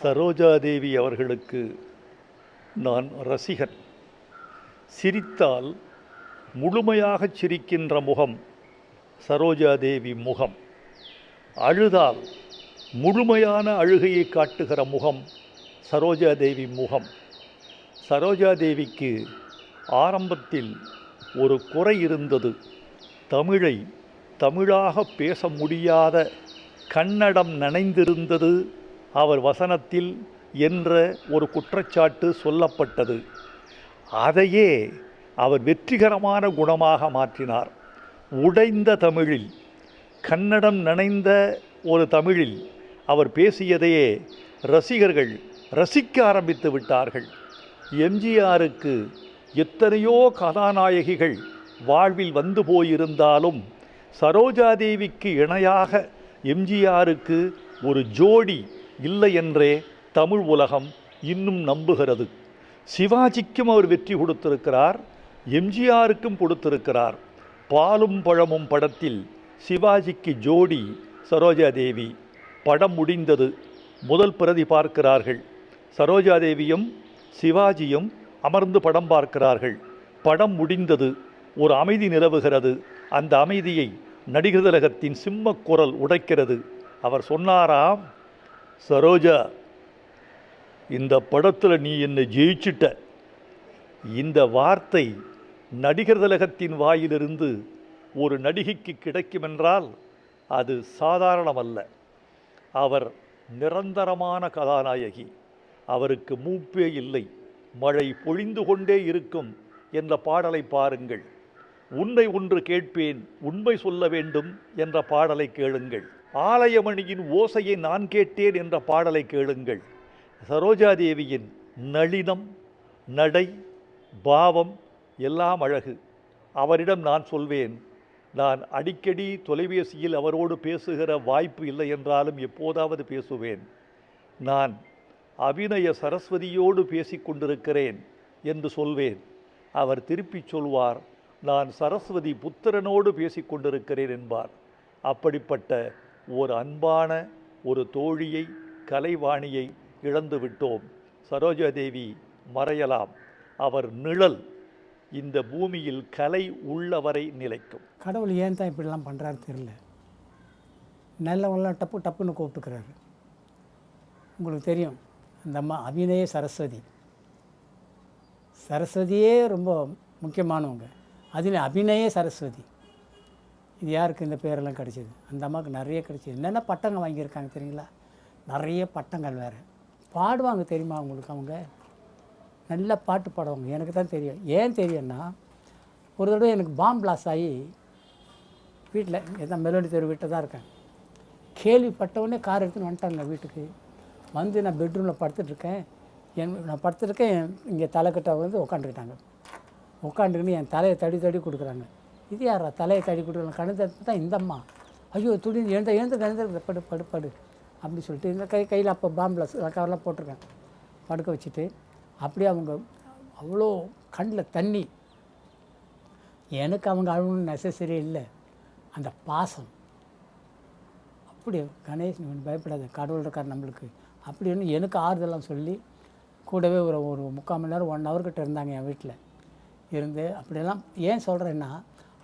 சரோஜாதேவி அவர்களுக்கு நான் ரசிகன். சிரித்தால் முழுமையாக சிரிக்கின்ற முகம் சரோஜாதேவி முகம். அழுதால் முழுமையான அழுகையை காட்டுகிற முகம் சரோஜாதேவி முகம். சரோஜாதேவிக்கு ஆரம்பத்தில் ஒரு குறை இருந்தது. தமிழை தமிழாக பேச முடியாத கன்னடம் நனைந்திருந்தது அவர் வசனத்தில் என்ற ஒரு குற்றச்சாட்டு சொல்லப்பட்டது. அதையே அவர் வெற்றிகரமான குணமாக மாற்றினார். உடைந்த தமிழில், கன்னடம் நனைந்த ஒரு தமிழில் அவர் பேசியதையே ரசிகர்கள் ரசிக்க ஆரம்பித்து விட்டார்கள். எம்ஜிஆருக்கு எத்தனையோ கதாநாயகிகள் வாழ்வில் வந்து போயிருந்தாலும் சரோஜாதேவிக்கு இணையாக எம்ஜிஆருக்கு ஒரு ஜோடி இல்லை என்றே தமிழ் உலகம் இன்னும் நம்புகிறது. சிவாஜிக்கும் அவர் வெற்றி கொடுத்திருக்கிறார், எம்ஜிஆருக்கும் கொடுத்திருக்கிறார். பாலும் பழமும் படத்தில் சிவாஜிக்கு ஜோடி சரோஜாதேவி. படம் முடிந்தது, முதல் பிரதி பார்க்கிறார்கள். சரோஜாதேவியும் சிவாஜியும் அமர்ந்து படம் பார்க்கிறார்கள். படம் முடிந்தது, ஒரு அமைதி நிலவுகிறது. அந்த அமைதியை நடிகர் திலகத்தின் சிம்மக் குரல் உடைக்கிறது. அவர் சொன்னாராம், சரோஜா, இந்த படத்தில் நீ என்னை ஜெயிச்சிட்ட. இந்த வார்த்தை நடிகர் திலகத்தின் வாயிலிருந்து ஒரு நடிகைக்கு கிடைக்குமென்றால் அது சாதாரணமல்ல. அவர் நிரந்தரமான கதாநாயகி. அவருக்கு மூப்பே இல்லை. மழை பொழிந்து கொண்டே இருக்கும் என்ற பாடலை பாருங்கள். உன்னை ஒன்று கேட்பேன், உண்மை சொல்ல வேண்டும் என்ற பாடலை கேளுங்கள். ஆலயமணியின் ஓசையை நான் கேட்டேன் என்ற பாடலை கேளுங்கள். சரோஜாதேவியின் நளினம், நடை, பாவம் எல்லாம் அழகு. அவரிடம் நான் சொல்வேன், நான் அடிக்கடி தொலைபேசியில் அவரோடு பேசுகிற வாய்ப்பு இல்லை என்றாலும் எப்போதாவது பேசுவேன். நான் அபிநய சரஸ்வதியோடு பேசிக்கொண்டிருக்கிறேன் என்று சொல்வேன். அவர் திருப்பி சொல்வார், நான் சரஸ்வதி புத்திரனோடு பேசிக்கொண்டிருக்கிறேன் என்பார். அப்படிப்பட்ட ஒரு அன்பான ஒரு தோழியை, கலைவாணியை இழந்து விட்டோம். சரோஜாதேவி மறையலாம், அவர் நிழல் இந்த பூமியில் கலை உள்ளவரை நிலைக்கும். கடவுள் ஏன் தான் இப்படிலாம் பண்ணுறாரு தெரியல. நல்லவங்களாம் டப்புன்னு கூப்பிட்டுக்கிறாரு. உங்களுக்கு தெரியும், அந்த அம்மா அபிநய சரஸ்வதி. சரஸ்வதியே ரொம்ப முக்கியமானவங்க, அதில் அபிநய சரஸ்வதி. இது யாருக்கு இந்த பேரெல்லாம் கிடச்சிது? அந்த அம்மாவுக்கு நிறைய கிடச்சிது. என்னென்ன பட்டங்கள் வாங்கியிருக்காங்க தெரியுங்களா? நிறைய பட்டங்கள் வேறு. பாடுவாங்க தெரியுமா அவங்களுக்கு? அவங்க நல்ல பாட்டு பாடுவாங்க. எனக்கு தான் தெரியும். ஏன் தெரியும்னா, ஒரு தடவை எனக்கு பாம் பிளாஸ் ஆகி வீட்டில் எதான் மெலோடி தெரு வீட்டில் தான் இருக்கேன். கேள்விப்பட்டவுடனே கார் எடுத்துன்னு வந்துட்டாங்க வீட்டுக்கு. வந்து நான் பெட்ரூமில் படுத்துட்ருக்கேன். நான் படுத்துருக்கேன், இங்கே தலைக்கட்டை வந்து உட்காந்துக்கிட்டாங்க. உட்காந்துக்கின்னு என் தலையை தடி கொடுக்குறாங்க. இது யாரா தலையை தடி கொடுக்குறாங்க? கணத்தை தான் இந்த அம்மா. ஐயோ, துணி எழுந்து படு அப்படி சொல்லிட்டு இந்த கையில் அப்போ பாம்பில் கவரெலாம் போட்டிருக்கேன். படுக்க வச்சுட்டு அப்படியே அவங்க அவ்வளோ கண்ணில் தண்ணி. எனக்கு அவங்க அழுகணும்னு நெசசரி இல்லை, அந்த பாசம். அப்படி கணேஷ் பயப்படாத, கடவுள் இருக்கார் நம்மளுக்கு அப்படின்னு எனக்கு ஆறுதலாம் சொல்லி கூடவே ஒரு 3/4 மணி நேரம் 1 hour கிட்ட இருந்தாங்க என் வீட்டில் இருந்து. அப்படியெல்லாம் ஏன் சொல்கிறேன்னா,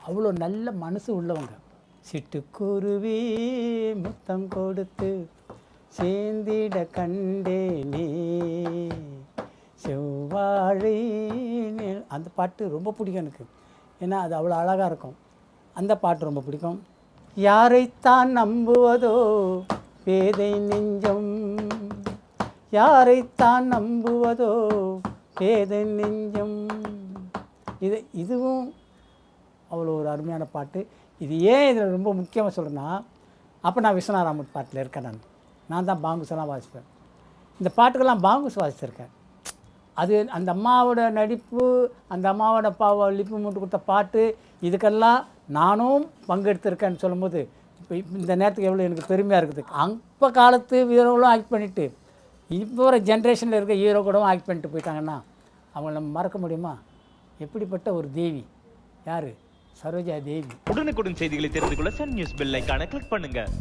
அவ்வளோ நல்ல மனசு உள்ளவங்க. சிட்டுக்குருவி முத்தம் கொடுத்து சேந்திட கண்டேனே செவ்வாழை, அந்த பாட்டு ரொம்ப பிடிக்கும் எனக்கு. ஏன்னா அது அவ்வளோ அழகாக இருக்கும். அந்த பாட்டு ரொம்ப பிடிக்கும். யாரைத்தான் நம்புவதோ பேதை நெஞ்சம், யாரைத்தான் நம்புவதோ பேதை நெஞ்சம். இதுவும் அவ்வளோ ஒரு அருமையான பாட்டு. இது ஏன் இதில் ரொம்ப முக்கியமாக சொல்கிறேன்னா, அப்போ நான் விஸ்வநாராமன் பாட்டில் இருக்கேன். நான் தான் பாங்குசெல்லாம் வாசிப்பேன். இந்த பாட்டுக்கெல்லாம் பாங்குஸ் வாசிச்சிருக்கேன். அது அந்த அம்மாவோட நடிப்பு, அந்த அம்மாவோட லிப்பு மூட்டு கொடுத்த பாட்டு, இதுக்கெல்லாம் நானும் பங்கெடுத்திருக்கேன்னு சொல்லும்போது இப்போ இந்த நேரத்துக்கு எவ்வளோ எனக்கு பெருமையாக இருக்குது. அப்போ காலத்து ஹீரோகளும் ஆக்ட் பண்ணிவிட்டு இப்போ ஒரு ஜென்ரேஷனில் இருக்க ஹீரோ கூட ஆக்ட் பண்ணிட்டு போயிட்டாங்கன்னா அவங்கள நம்ம மறக்க முடியுமா? எப்படிப்பட்ட ஒரு தேவி யார்? சரோஜா தேவி. உடனுக்குடன் செய்திகளை தெரிந்து கொள்ள சன் நியூஸ் பெல் ஐகானை கிளிக் பண்ணுங்கள்.